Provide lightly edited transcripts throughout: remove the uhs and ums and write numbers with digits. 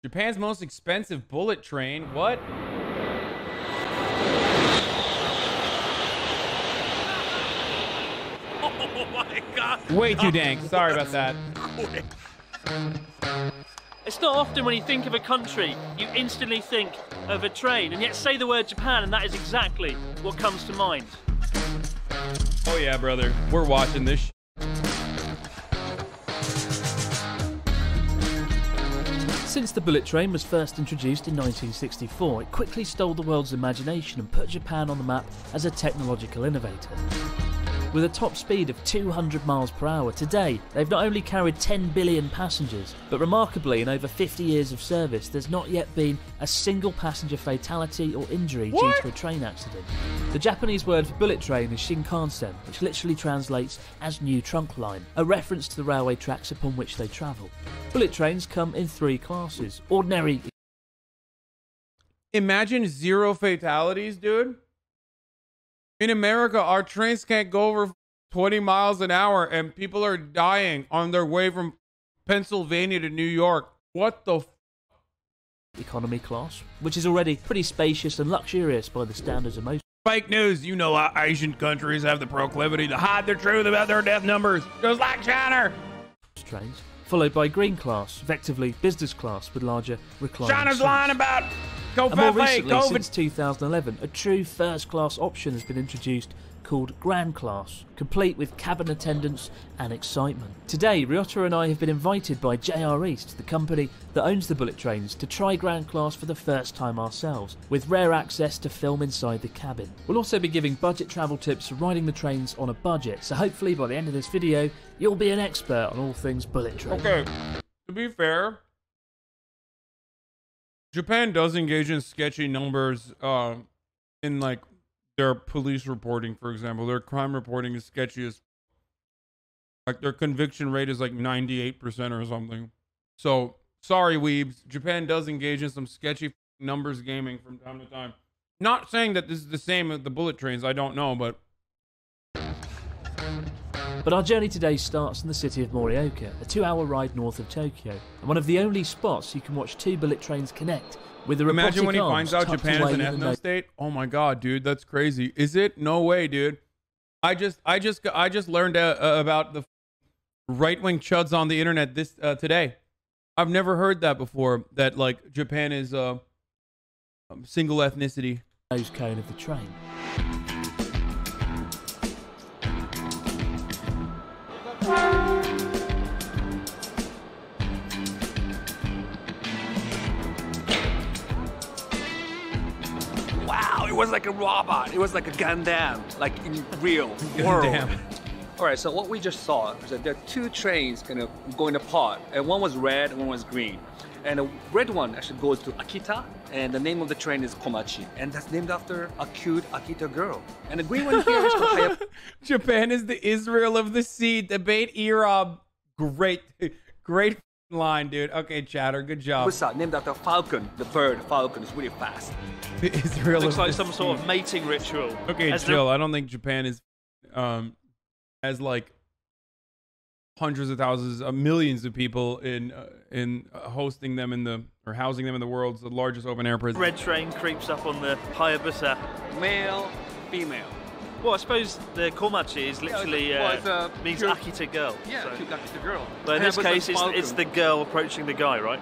Japan's most expensive bullet train. What? Oh my God. Way too dank. Sorry about that. It's not often when you think of a country, you instantly think of a train, and yet say the word Japan, and that is exactly what comes to mind. Oh yeah, brother. We're watching this. Since the bullet train was first introduced in 1964, it quickly stole the world's imagination and put Japan on the map as a technological innovator. With a top speed of 200 miles per hour, today they've not only carried 10 billion passengers, but remarkably in over 50 years of service there's not yet been a single passenger fatality or injury due to a train accident. The Japanese word for bullet train is Shinkansen, which literally translates as new trunk line, a reference to the railway tracks upon which they travel. Bullet trains come in 3 classes. Ordinary. Imagine 0 fatalities, dude. In America, our trains can't go over 20 miles an hour and people are dying on their way from Pennsylvania to New York. What the Economy class, which is already pretty spacious and luxurious by the standards of most. Fake news. You know Asian countries have the proclivity to hide the truth about their death numbers, just like China. Trains, followed by green class, effectively business class with larger reclining China's seats. lying about And more recently, COVID. since 2011, a true first-class option has been introduced called Grand Class, complete with cabin attendance and excitement. Today, Ryota and I have been invited by JR East, the company that owns the bullet trains, to try Grand Class for the first time ourselves, with rare access to film inside the cabin. We'll also be giving budget travel tips for riding the trains on a budget, so hopefully by the end of this video, you'll be an expert on all things bullet train. Okay, to be fair, Japan does engage in sketchy numbers in like their police reporting, for example. Their crime reporting is sketchy as like their conviction rate is like 98% or something. So sorry, weebs. Japan does engage in some sketchy numbers gaming from time to time. Not saying that this is the same as the bullet trains, I don't know, but our journey today starts in the city of Morioka, a 2-hour ride north of Tokyo, and one of the only spots you can watch 2 bullet trains connect with the robotic imagine when he arms finds out tucked Japan is away an in the ethno state. Oh my god, dude, that's crazy. Is it? No way, dude. I just learned about the right-wing chuds on the internet this today. I've never heard that before. That like Japan is single ethnicity. nose cone of the train. Wow, it was like a robot. It was like a Gundam, like in real world. Gundam. All right, so what we just saw is that there are 2 trains kind of going apart, and one was red and one was green. And the red one actually goes to Akita, and the name of the train is Komachi, and that's named after a cute Akita girl. And the green one here is to Japan is the Israel of the sea. Debate Erob. Great line, dude. Okay, Chatter, good job. Hayabusa, named after falcon. The bird falcon is really fast. The Israel Looks of like the some sea. sort of mating ritual. Okay, As chill. I don't think Japan is has like hundreds of thousands, millions of people in hosting them in the or housing them in the world's largest open air prison. Red train creeps up on the Hayabusa. Male, female. Well, I suppose the Komachi is literally means pure- Akita girl. Yeah, so. cute Akita girl. But in this Hayabusa case, falcon. it's the girl approaching the guy, right?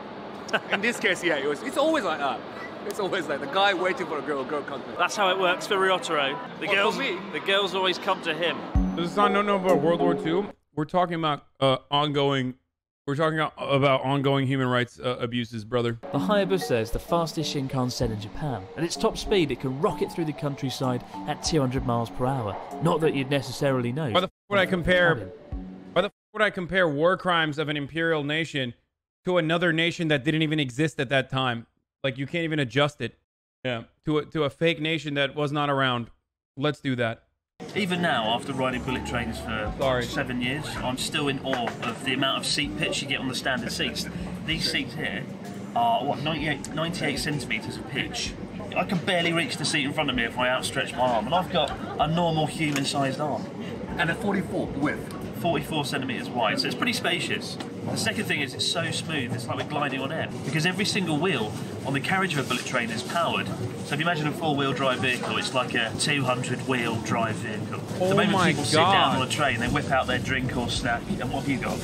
In this case, yeah, it's always like that. It's always like the guy waiting for a girl comes to That's how it works for Ryotaro. Well, for me- The girls always come to him. Does this not know about World War II? We're talking about ongoing. We're talking about ongoing human rights abuses, brother. The Hayabusa is the fastest Shinkansen in Japan. At its top speed, it can rocket through the countryside at 200 miles per hour. Not that you'd necessarily know. Why the f would I compare? Why the f would I compare war crimes of an imperial nation to another nation that didn't even exist at that time? Like you can't even adjust it. Yeah, to a fake nation that was not around. Let's do that. Even now, after riding bullet trains for 7 years, I'm still in awe of the amount of seat pitch you get on the standard seats. These seats here are, what, 98 centimetres of pitch. I can barely reach the seat in front of me if I outstretch my arm, and I've got a normal human-sized arm. And a 44 width. 44 centimetres wide, so it's pretty spacious. The second thing is it's so smooth, it's like we're gliding on air, because every single wheel on the carriage of a bullet train is powered. So if you imagine a 4-wheel drive vehicle, it's like a 200-wheel drive vehicle. Oh the moment my people sit down God. on a train, they whip out their drink or snack, and what have you got?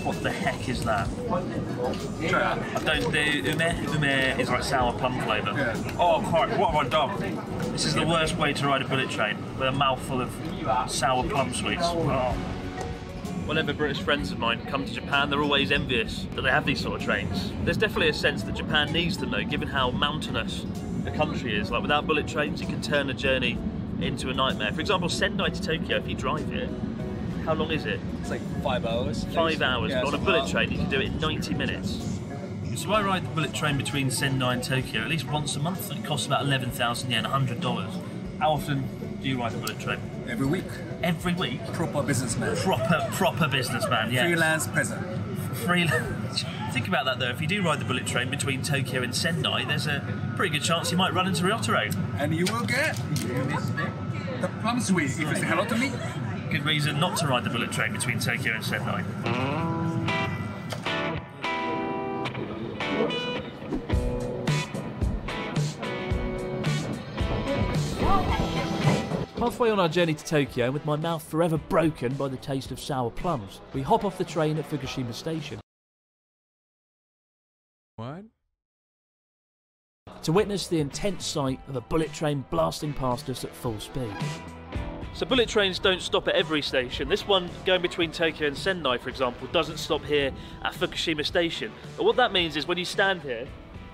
What the heck is that? I don't do ume is like sour plum flavour. Yeah. Oh, Christ, what have I done? This is the worst way to ride a bullet train, with a mouthful of sour plum sweets. Oh. Whenever British friends of mine come to Japan, they're always envious that they have these sort of trains. There's definitely a sense that Japan needs them though, given how mountainous the country is. Like without bullet trains, you can turn a journey into a nightmare. For example, Sendai to Tokyo, if you drive it, how long is it? It's like 5 hours. 5 hours, yeah, but on a bullet train you can do it in 90 minutes. So I ride the bullet train between Sendai and Tokyo at least once a month, and it costs about 11,000 yen, $100. How often do you ride the bullet train? Every week. Every week? Proper businessman. Proper businessman, yeah. Freelance peasant. Freelance. Think about that though, if you do ride the bullet train between Tokyo and Sendai, there's a pretty good chance you might run into Ryotaro. And you will get the plum sweet if you say hello to me. Good reason not to ride the bullet train between Tokyo and Sendai. Halfway on our journey to Tokyo, and with my mouth forever broken by the taste of sour plums, we hop off the train at Fukushima Station What? to witness the intense sight of a bullet train blasting past us at full speed. So bullet trains don't stop at every station. This one going between Tokyo and Sendai, for example, doesn't stop here at Fukushima Station. But what that means is when you stand here,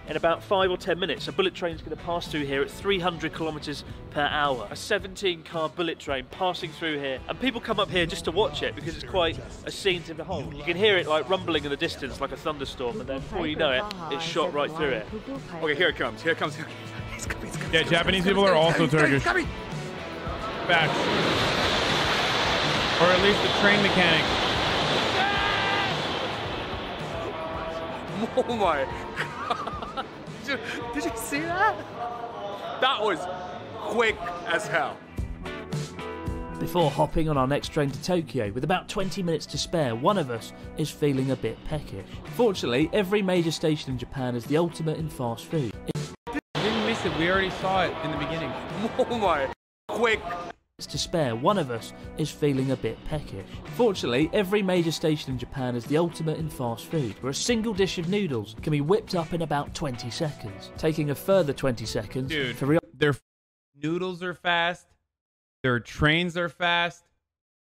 in about 5 or 10 minutes, a bullet train is going to pass through here at 300 kilometers per hour. A 17-car bullet train passing through here, and people come up here just to watch it because it's quite a scene to behold. You can hear it like rumbling in the distance like a thunderstorm, and then before you know it, it's shot right through it. Okay, here it comes. Here it comes. He's coming. He's coming. Yeah, Japanese people are also Turkish. Facts. Or at least the train mechanic. Oh my God. Did you see that? That was quick as hell. Before hopping on our next train to Tokyo, with about 20 minutes to spare, one of us is feeling a bit peckish. Fortunately, every major station in Japan is the ultimate in fast food. We didn't miss it. We already saw it in the beginning. Oh my. Quick. To spare, one of us is feeling a bit peckish. Fortunately, every major station in Japan is the ultimate in fast food, where a single dish of noodles can be whipped up in about 20 seconds, taking a further 20 seconds Dude, for their noodles are fast. Their trains are fast.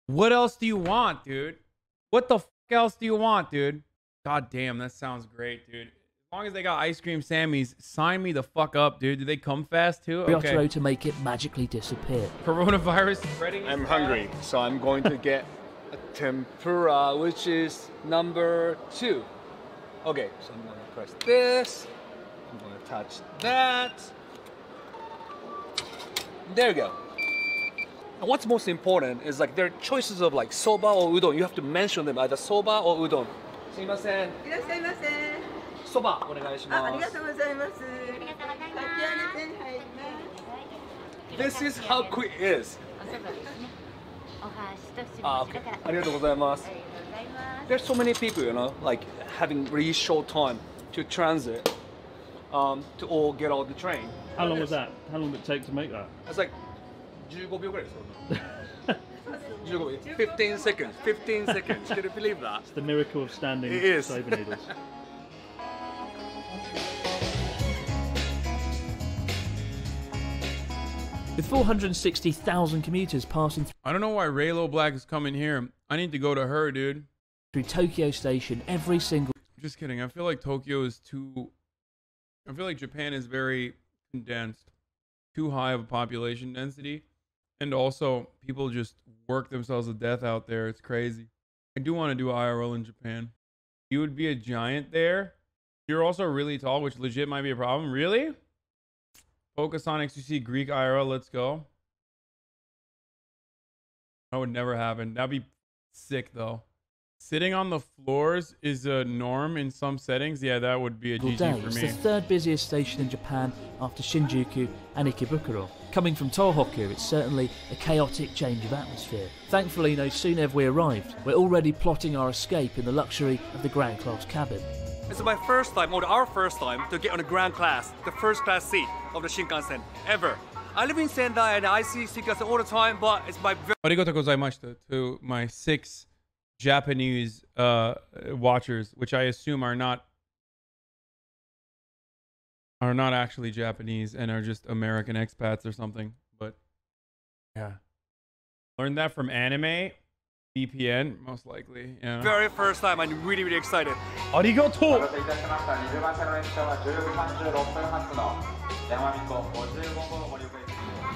What else do you want, dude? What the fuck else do you want, dude? God damn, that sounds great, dude. As long as they got ice cream Sammys, sign me the fuck up, dude. Do they come fast too? Ryotaro Okay. to make it magically disappear. Coronavirus spreading. I'm hungry, so I'm going to get a tempura, which is number 2. Okay, so I'm going to press this. I'm going to touch that. There you go. And what's most important is like there are choices of like soba or udon. You have to mention them, either soba or udon. すいません。いらっしゃいませ。そばお願いします。ありがとうございます。かき揚げ手に入ります。 This is how quick it is. お箸とし Ah, まし okay. たから。ありがとうございます。ありがとうございます。 There's so many people, you know, like having really short time to transit, to all get on the train. How long was that? How long did it take to make that? It's like 15秒ぐらいですよ。15秒。15 seconds. 15 seconds. Can you believe that? The miracle of standing It is. soba noodles. With 460,000 commuters passing I don't know why Raylo Black is coming here. I need to go to her, dude. through Tokyo Station every single Just kidding. I feel like Tokyo is too. I feel like Japan is very condensed, too high of a population density, and also people just work themselves to death out there. It's crazy. I do want to do IRL in Japan. You would be a giant there. You're also really tall, which legit might be a problem. Really? Focus on XQC Greek IRL. Let's go. That would never happen. That'd be sick though. Sitting on the floors is a norm in some settings. Yeah, that would be a GG Day. for It's me. the third busiest station in Japan after Shinjuku and Ikebukuro. Coming from Tohoku, it's certainly a chaotic change of atmosphere. Thankfully, no sooner have we arrived, we're already plotting our escape in the luxury of the ground class cabin. It's my first time, or our first time, to get on the ground class, the first class seat of the Shinkansen ever. I live in Sendai and I see Shinkansen all the time, but it's my Arigatou gozaimashita to my 6 Japanese watchers, which I assume are not actually Japanese and are just American expats or something. But yeah, learned that from anime, VPN most likely. Yeah. very first time. I'm really, really excited. Arigatou.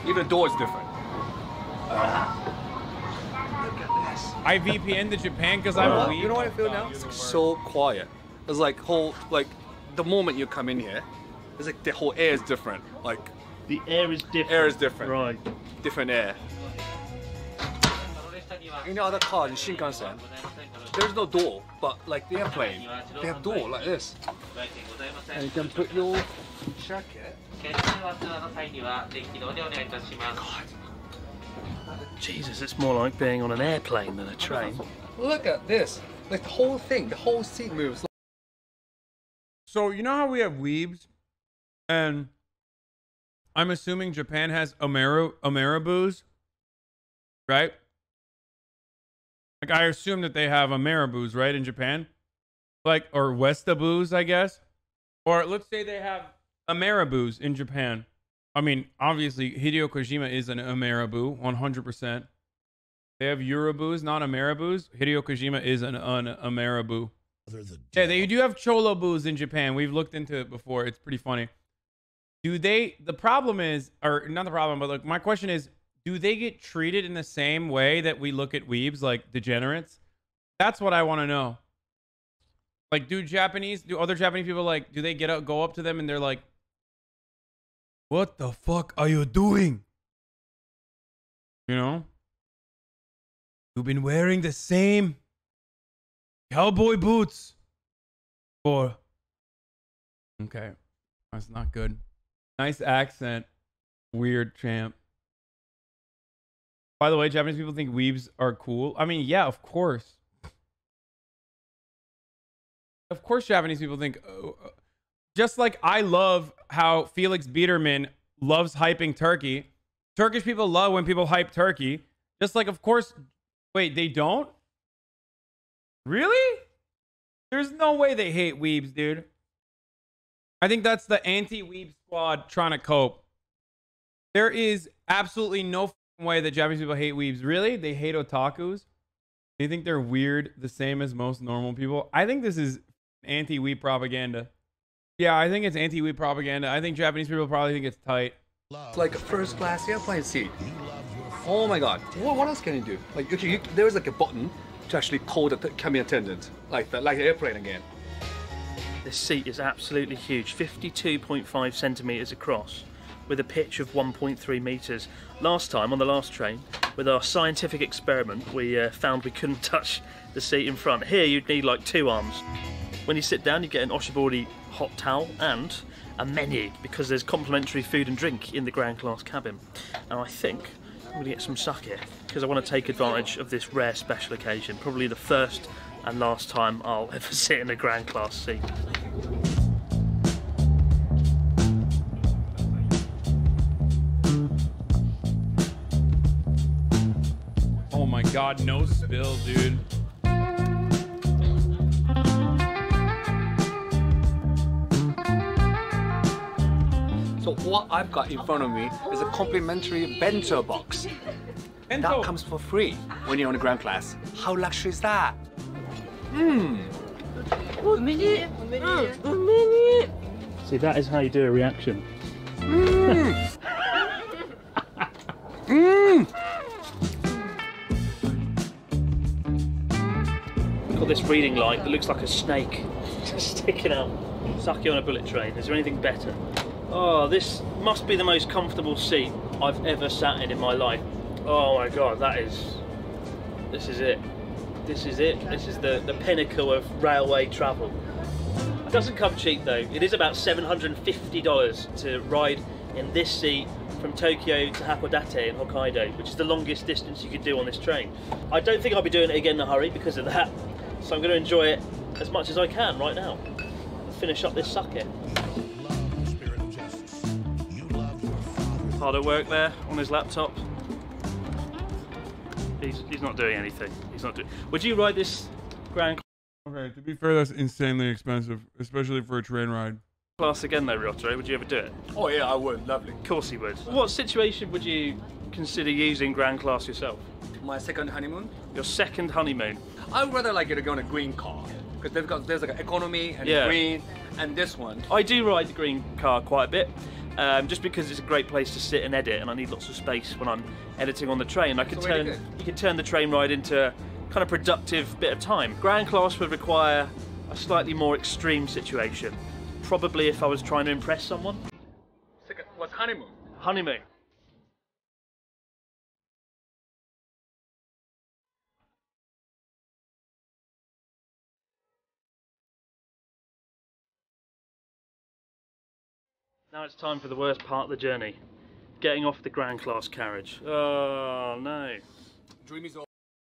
Even the door is different. I VPN to Japan because I'm a weeb. You know what I feel now? It's like so quiet. It's like the moment you come in here, it's like the whole air is different. Like The air is different. air is different. Right. Different air. In the other cars in Shinkansen, there's no door, but like the airplane, they have door like this. And you can put your jacket. Jesus, it's more like being on an airplane than a train. Look at this. Like the whole thing, the whole seat moves. So you know how we have weebs, and I'm assuming Japan has Ameribus, right? Like I assume that they have Ameribus, right, in Japan, like or Westabus, I guess, or let's say they have Ameribus in Japan. I mean, obviously Hideo Kojima is an Ameribu, 100%. They have Eurobus, not Ameribus. Hideo Kojima is an Ameribu. Yeah, they do have Cholobus in Japan. We've looked into it before. It's pretty funny. Do they? The problem is, or not the problem, but like my question is, do they get treated in the same way that we look at weebs, like degenerates? That's what I want to know. Like, do other Japanese people like, do they go up to them and they're like, "What the fuck are you doing?" You know? You've been wearing the same cowboy boots for... Okay. That's not good. Nice accent. Weird champ. By the way, Japanese people think weebs are cool. I mean, yeah, of course. Of course Japanese people think... just like I love how Felix Biederman loves hyping Turkey. Turkish people love when people hype Turkey. Just like, of course... Wait, they don't? Really? There's no way they hate weebs, dude. I think that's the anti-weeb squad trying to cope. There is absolutely no way that Japanese people hate weebs. Really? They hate otakus? They think they're weird the same as most normal people? I think this is anti-weeb propaganda. Yeah, I think it's anti-weeb propaganda. I think Japanese people probably think it's tight. It's like a first class airplane seat. Oh my god. What else can you do? Like, there's like a button to actually call the cabin attendant. Like the airplane again. This seat is absolutely huge, 52.5 centimetres across, with a pitch of 1.3 metres. Last time, on the last train, with our scientific experiment, we found we couldn't touch the seat in front. Here, you'd need like 2 arms. When you sit down, you get an Oshibori hot towel and a menu, because there's complimentary food and drink in the ground class cabin. And I think I'm going to get some sake, because I want to take advantage of this rare special occasion, probably the first and last time I'll ever sit in a ground class seat. Oh my god, no spill, dude. So what I've got in front of me is a complimentary bento box. Bento. That comes for free when you're on the ground class. How luxury is that? See, that is how you do a reaction. Got this reading light that looks like a snake just sticking out. Sake on a bullet train. Is there anything better? Oh, this must be the most comfortable seat I've ever sat in my life. Oh my god, this is it. This is it. This is the pinnacle of railway travel. It doesn't come cheap though. It is about $750 to ride in this seat from Tokyo to Hakodate in Hokkaido, which is the longest distance you could do on this train. I don't think I'll be doing it again in a hurry because of that, so I'm going to enjoy it as much as I can right now. Finish up this sake. Hard at work there on his laptop. He's not doing anything. He's not doing. Would you ride this Grand Okay, to be fair, that's insanely expensive, especially for a train ride. Class again though, Ryotaro? Would you ever do it? Oh yeah, I would. Lovely. Of course he would. What situation would you consider using Grand Class yourself? My second honeymoon. Your second honeymoon? I would rather like it to go on a green car because there's like an economy and Yeah. a green, and this one. I do ride the green car quite a bit, just because it's a great place to sit and edit, and I need lots of space when I'm editing on the train. You can turn the train ride into a kind of productive bit of time. Grand Class would require a slightly more extreme situation. Probably if I was trying to impress someone. Second was honeymoon. Honeymoon. Now it's time for the worst part of the journey. Getting off the Grand Class carriage. Oh no. Dream is over.